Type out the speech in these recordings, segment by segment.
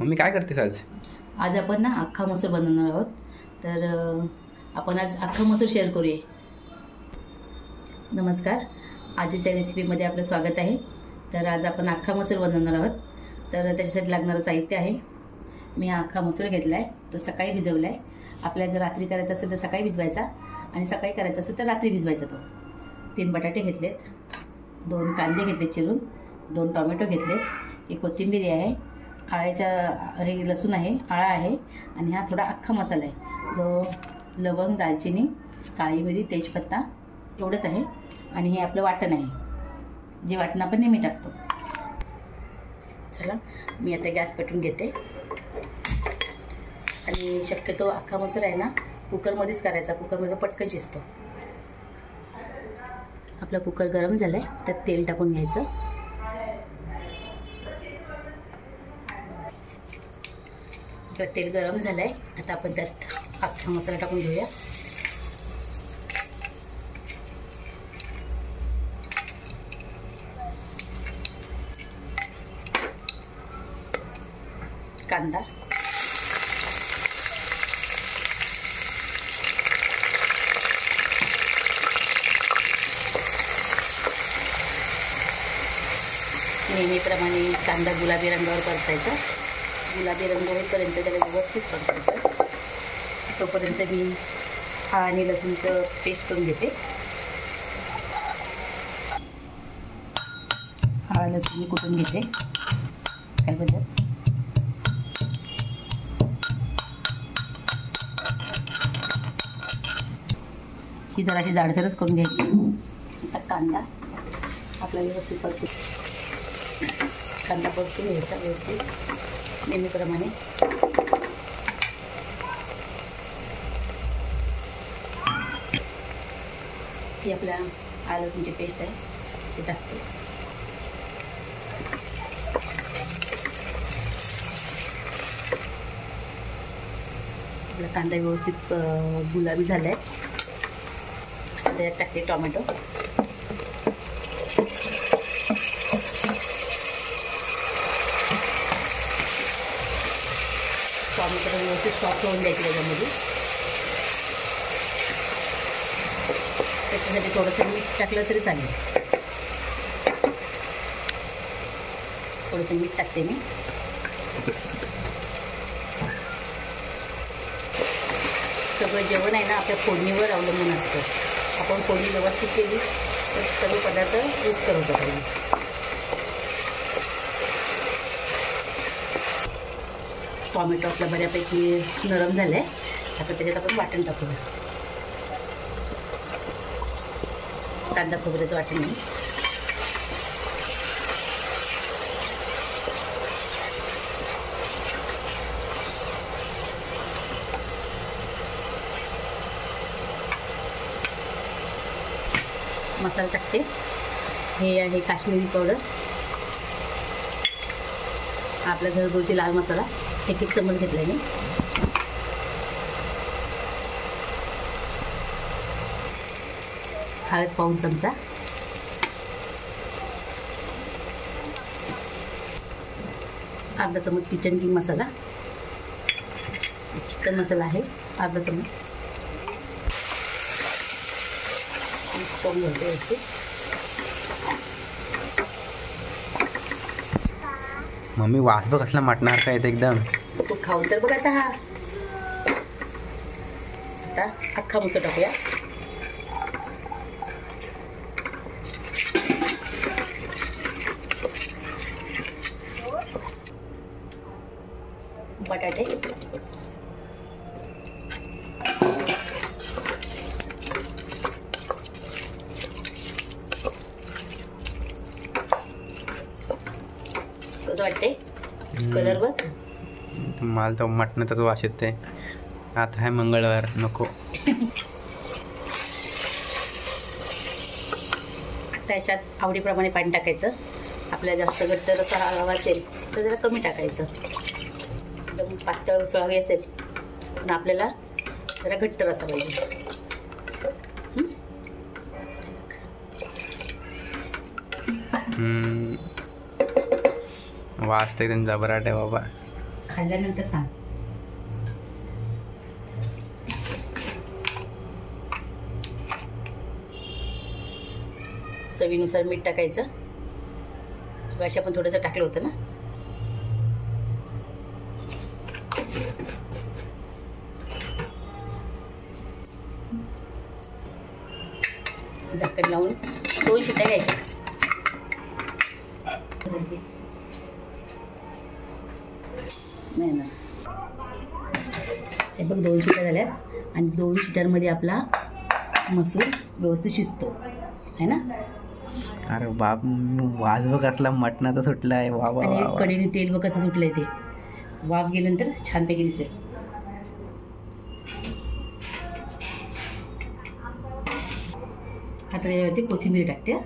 Mummy काय करतेस आज? आज आपण ना अख्खा मसूर बनवणार आहोत. तर आपण आज अख्खा मसूर शेअर करूया. नमस्कार, आजच्या रेसिपीमध्ये आपलं स्वागत आहे. तर आज आपण अख्खा मसूर बनवणार आहोत. तर त्याच्यासाठी लागणारं साहित्य आहे. मी हा अख्खा मसूर घेतला आहे, तो सकाळी भिजवला आहे. आपल्याला जर रात्री करायचा असेल तर सकाळी भिजवायचा आणि सकाळी करायचा असेल तर रात्री भिजवायचा. तो 3 बटाटे घेतलेत, 2 कांदे घेतले चिरून, 2 टोमॅटो घेतले, एक कोथिंबीर आहे, आळ्याच्या हे लसूण आहे, आळा आहे आणि हा थोडा अख्खा मसाला आहे जो लवंग, दालचिनी, काळी मिरी, तेजपत्ता एवढंच आहे. आणि हे आपलं वाटण आहे, जे वाटण आपण नेहमी टाकतो. चला मी आता गॅस पेटवून घेते. आणि शक्यतो अख्खा मसूर आहे ना कुकरमध्येच करायचा, कुकरमध्ये पटकन शिजतो. आपला कुकर गरम झाला आहे, त्यात तेल टाकून घ्यायचं. आपलं तेल गरम झालं आहे, आता आपण त्यात अख्खा मसाला टाकून घेऊया. कांदा, नेहमीप्रमाणे कांदा गुलाबी रंगावर परतायचा. गुलाबी रंग होईपर्यंत त्याला व्यवस्थित परतायचं. तोपर्यंत मी हा आणि लसूणचं पेस्ट करून घेते. हा लसूण मी कुटून घेते. काय बद्दल ही जराशी जाडसरच करून घ्यायची. आता कांदा आपला व्यवस्थित परतून घ्यायचा व्यवस्थित नेहमीप्रमाणे. ही आपल्या आलं लसूणची पेस्ट आहे ते टाकते. आपला कांदा व्यवस्थित गुलाबी झाला आहे. त्यात टाकते टोमॅटो. टोमॅटो व्यवस्थित सॉफ्ट होऊन द्यायची त्याच्यामध्ये. त्याच्यासाठी थोडंसं मीठ टाकलं तरी चालेल. थोडंसं मीठ टाकते मी. सगळं जेवण आहे ना आपल्या फोडणीवर अवलंबून असतं. आपण फोडणी व्यवस्थित केली तर सर्व पदार्थ रुचकर होतात. टोमॅटो आपला बऱ्यापैकी नरम झाला आहे. आता त्याच्यात आपण वाटण टाकूया. कांदा खोबऱ्याचं वाटण आहे. मसाला टाकते. हे आहे काश्मीरी पावडर, आपला घरगुती लाल मसाला 1 चमच घेतला आहे मी. हळद पाऊण चमचा, अर्धा चमच किचन किंग मसाला, चिकन मसाला आहे अर्धा चमच. कमी घालते व्यवस्थित. मम्मी वास बघ कसला मटणार काय येतं एकदम. तू खाऊन तर बघ आता. हा आता अख्खा मसूर टाकूया. बटाटे, कसं वाटते कलर बघ. मला तर मटणाचाच वास येते. आता आहे मंगळवार, नको. त्याच्यात आवडीप्रमाणे पाणी टाकायचं. आपल्याला जास्त घट्ट रसा हवा असेल तर जरा कमी टाकायचं. एकदम पातळ उसळ हवी असेल पण आपल्याला जरा घट्ट रसा पाहिजे. वास तर एकदम जबराट आहे बाबा. खाल्ल्यानंतर सांग. चवीनुसार मीठ टाकायचं. अशी आपण थोडंसं टाकलं होतं ना. झाकण लावून 2 शिट्ट्या घ्यायच्या. नाही ना, हे बघ 2 शिट्ट्या झाल्या आणि 2 शिट्ट्यांमध्ये आपला मसूर व्यवस्थित शिजतो आहे ना. अरे बाप, वाज बघ असला मटणाचा सुटला आहे. वा वा आणि वा. कढईने तेल बघ कसं सुटलंय ते. वाफ गेल्यानंतर छानपैकी दिसेल. आता त्याच्यावरती कोथिंबीर टाकते.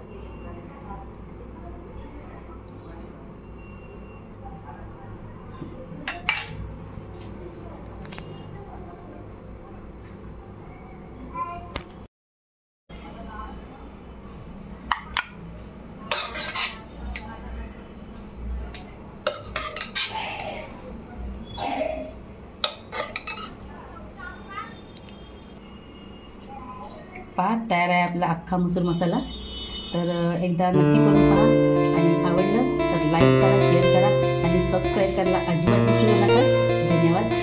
पाक तयार आहे आपला अख्खा मसूर मसाला. तर एकदा नक्की करून पहा आणि आवडलं तर लाईक करा, शेअर करा आणि सबस्क्राईब करायला अजिबात विसरू नका. धन्यवाद.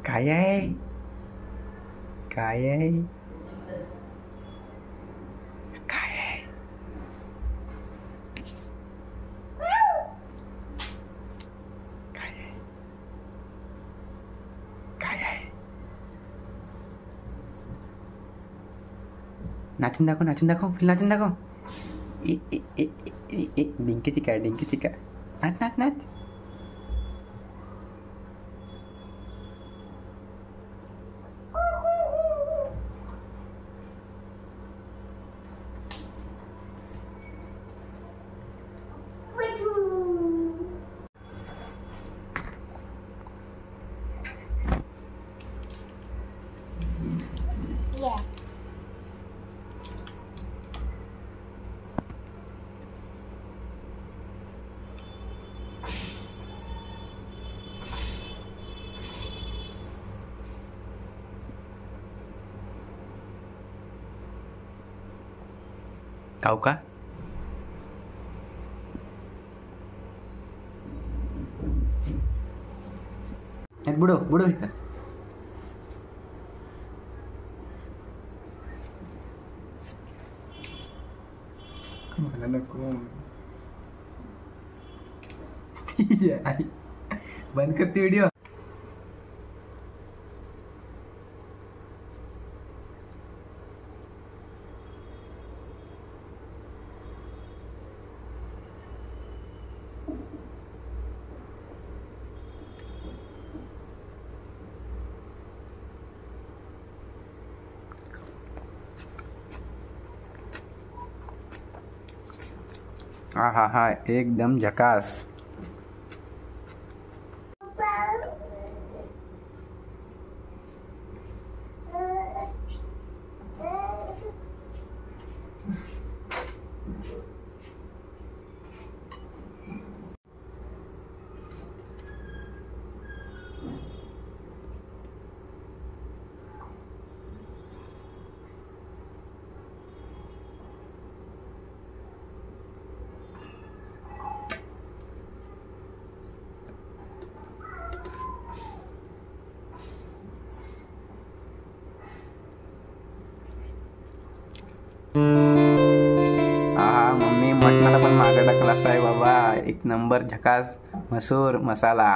काय आहे, काय आहे, काय आहे? काय आहे, काय आहे? नाचून दाखव, नाचून दाखव, नाचून दाखव. ए ए ए ए ए डिंकीची काय, डिंकीची काय. नाच नाच नाच. खाऊ का? बुडो बुडो इथं. मला नको. बंद करते व्हिडिओ. हा हा हा, एकदम झकास. मम्मी मटणाला पण मागं टाकलास आहे बाबा. एक नंबर झकास मसूर मसाला.